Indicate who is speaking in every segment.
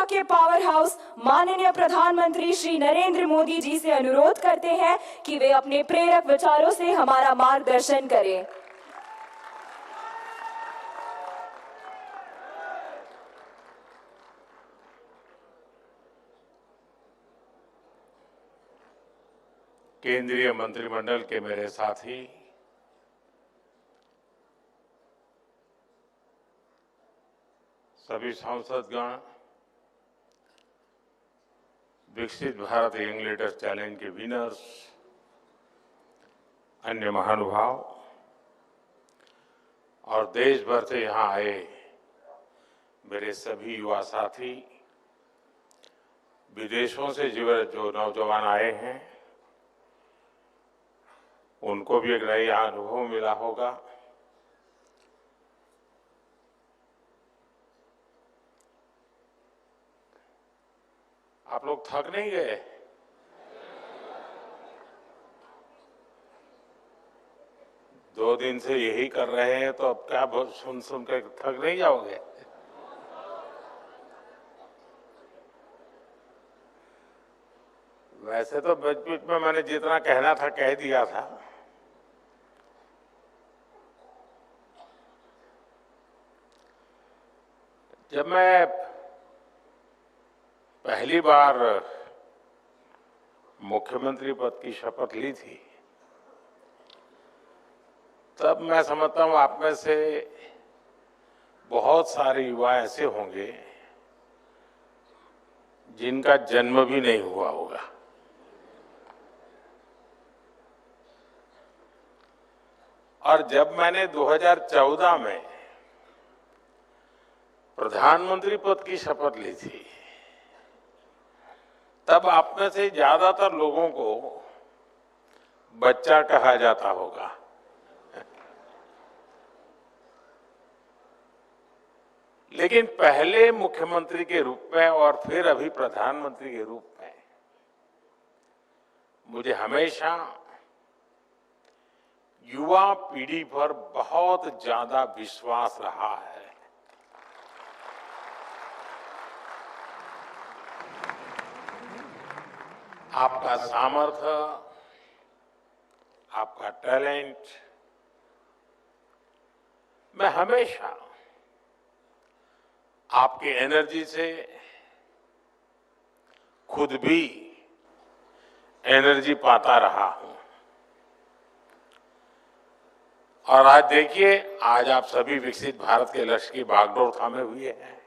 Speaker 1: के power house माननीय प्रधानमंत्री श्री नरेंद्र मोदी जी से अनुरोध करते हैं कि वे अपने प्रेरक विचारों से हमारा मार्गदर्शन करें।
Speaker 2: केंद्रीय मंत्रिमंडल के मेरे साथी, सभी सांसदगण, विकसित भारत यंग लीडर्स चैलेंज के विनर्स, अन्य महानुभाव और देश भर से यहां आए मेरे सभी युवा साथी, विदेशों से जो नौजवान आए हैं उनको भी एक नया अनुभव मिला होगा। आप लोग थक नहीं गए? दो दिन से यही कर रहे हैं तो अब क्या सुन सुन कर थक नहीं जाओगे? वैसे तो बीच में मैंने जितना कहना था कह दिया था। जब मैं पहली बार मुख्यमंत्री पद की शपथ ली थी तब मैं समझता हूं आप में से बहुत सारे युवा ऐसे होंगे जिनका जन्म भी नहीं हुआ होगा। और जब मैंने 2014 में प्रधानमंत्री पद की शपथ ली थी तब आप में से ज्यादातर लोगों को बच्चा कहा जाता होगा। लेकिन पहले मुख्यमंत्री के रूप में और फिर अभी प्रधानमंत्री के रूप में मुझे हमेशा युवा पीढ़ी पर बहुत ज्यादा विश्वास रहा है। आपका सामर्थ्य, आपका टैलेंट, मैं हमेशा आपकी एनर्जी से खुद भी एनर्जी पाता रहा हूं। और आज देखिए, आज आप सभी विकसित भारत के लक्ष्य की बागडोर थामे हुए हैं।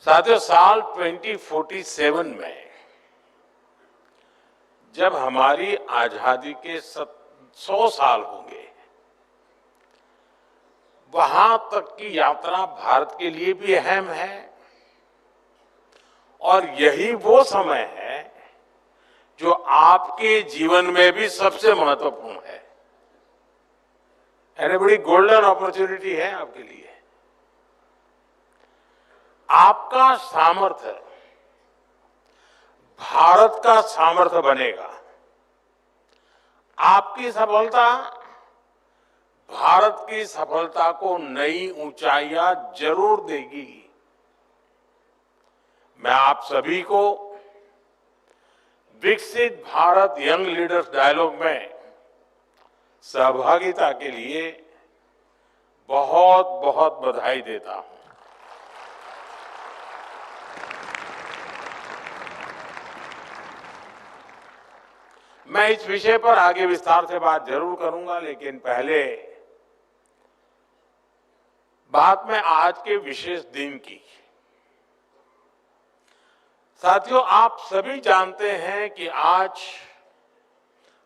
Speaker 2: साथियों, साल 2047 में जब हमारी आजादी के 100 साल होंगे, वहां तक की यात्रा भारत के लिए भी अहम है और यही वो समय है जो आपके जीवन में भी सबसे महत्वपूर्ण है। यानी बड़ी गोल्डन अपॉर्चुनिटी है आपके लिए। आपका सामर्थ्य भारत का सामर्थ्य बनेगा। आपकी सफलता भारत की सफलता को नई ऊंचाइयां जरूर देगी। मैं आप सभी को विकसित भारत यंग लीडर्स डायलॉग में सहभागिता के लिए बहुत बहुत बधाई देता हूं। मैं इस विषय पर आगे विस्तार से बात जरूर करूंगा, लेकिन पहले बात में आज के विशेष दिन की। साथियों, आप सभी जानते हैं कि आज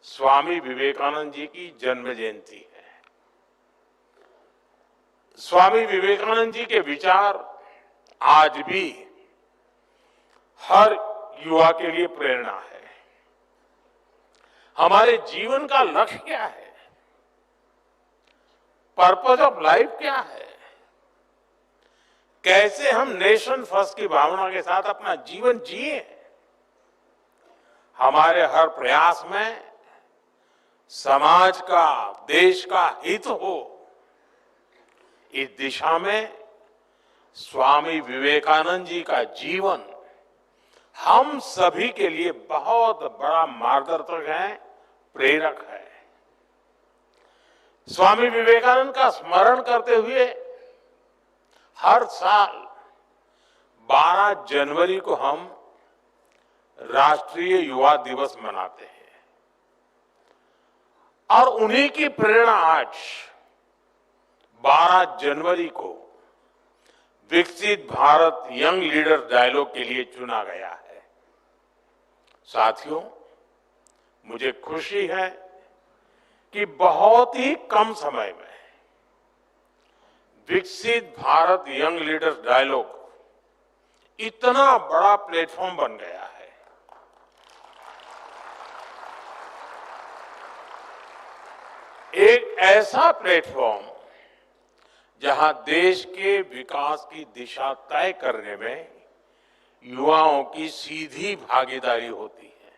Speaker 2: स्वामी विवेकानंद जी की जन्म जयंती है। स्वामी विवेकानंद जी के विचार आज भी हर युवा के लिए प्रेरणा है। हमारे जीवन का लक्ष्य क्या है? पर्पस ऑफ लाइफ क्या है? कैसे हम नेशन फर्स्ट की भावना के साथ अपना जीवन जिए? हमारे हर प्रयास में समाज का, देश का हित हो, इस दिशा में स्वामी विवेकानंद जी का जीवन हम सभी के लिए बहुत बड़ा मार्गदर्शक है, प्रेरक है। स्वामी विवेकानंद का स्मरण करते हुए हर साल 12 जनवरी को हम राष्ट्रीय युवा दिवस मनाते हैं और उन्हीं की प्रेरणा आज 12 जनवरी को विकसित भारत यंग लीडर डायलॉग के लिए चुना गया है। साथियों, मुझे खुशी है कि बहुत ही कम समय में विकसित भारत यंग लीडर्स डायलॉग इतना बड़ा प्लेटफॉर्म बन गया है। एक ऐसा प्लेटफॉर्म जहां देश के विकास की दिशा तय करने में युवाओं की सीधी भागीदारी होती है।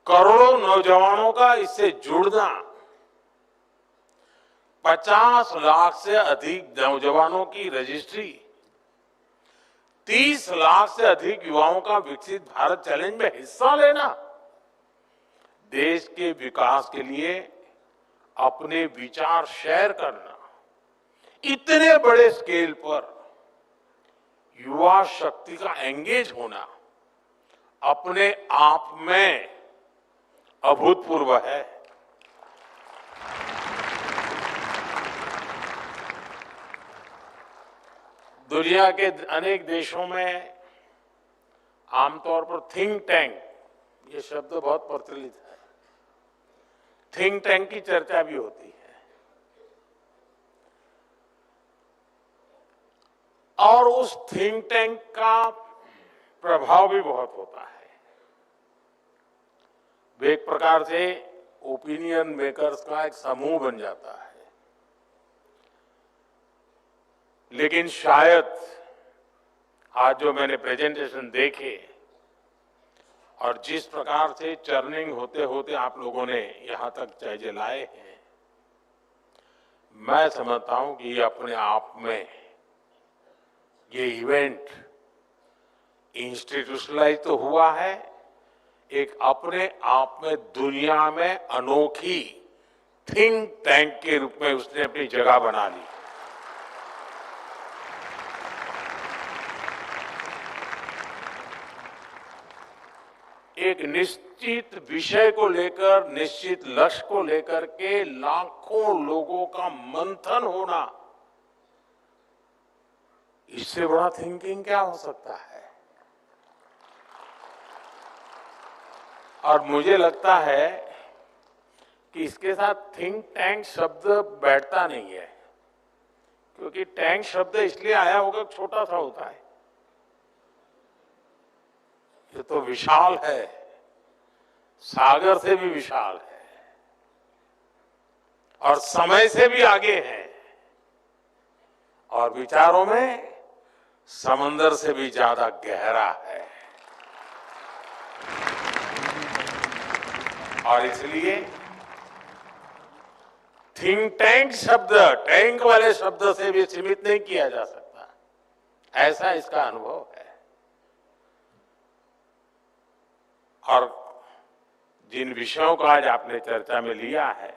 Speaker 2: करोड़ों नौजवानों का इससे जुड़ना, 50 लाख से अधिक नौजवानों की रजिस्ट्री, 30 लाख से अधिक युवाओं का विकसित भारत चैलेंज में हिस्सा लेना, देश के विकास के लिए अपने विचार शेयर करना, इतने बड़े स्केल पर युवा शक्ति का एंगेज होना अपने आप में अभूतपूर्व है। दुनिया के अनेक देशों में आमतौर पर थिंक टैंक, ये शब्द बहुत प्रचलित है। थिंक टैंक की चर्चा भी होती है और उस थिंक टैंक का प्रभाव भी बहुत होता है। वे एक प्रकार से ओपिनियन मेकर्स का एक समूह बन जाता है। लेकिन शायद आज जो मैंने प्रेजेंटेशन देखे और जिस प्रकार से चर्निंग होते होते आप लोगों ने यहां तक चीजें लाए हैं, मैं समझता हूं कि ये अपने आप में ये इवेंट इंस्टीट्यूशनलाइज तो हुआ है, एक अपने आप में दुनिया में अनोखी थिंक टैंक के रूप में उसने अपनी जगह बना ली। एक निश्चित विषय को लेकर, निश्चित लक्ष्य को लेकर के लाखों लोगों का मंथन होना, इससे बड़ा थिंकिंग क्या हो सकता है। और मुझे लगता है कि इसके साथ थिंक टैंक शब्द बैठता नहीं है, क्योंकि टैंक शब्द इसलिए आया होगा, छोटा सा होता है। ये तो विशाल है, सागर से भी विशाल है और समय से भी आगे है और विचारों में समंदर से भी ज्यादा गहरा है। और इसलिए थिंक टैंक शब्द टैंक वाले शब्द से भी सीमित नहीं किया जा सकता, ऐसा इसका अनुभव है। और जिन विषयों को आज आपने चर्चा में लिया है,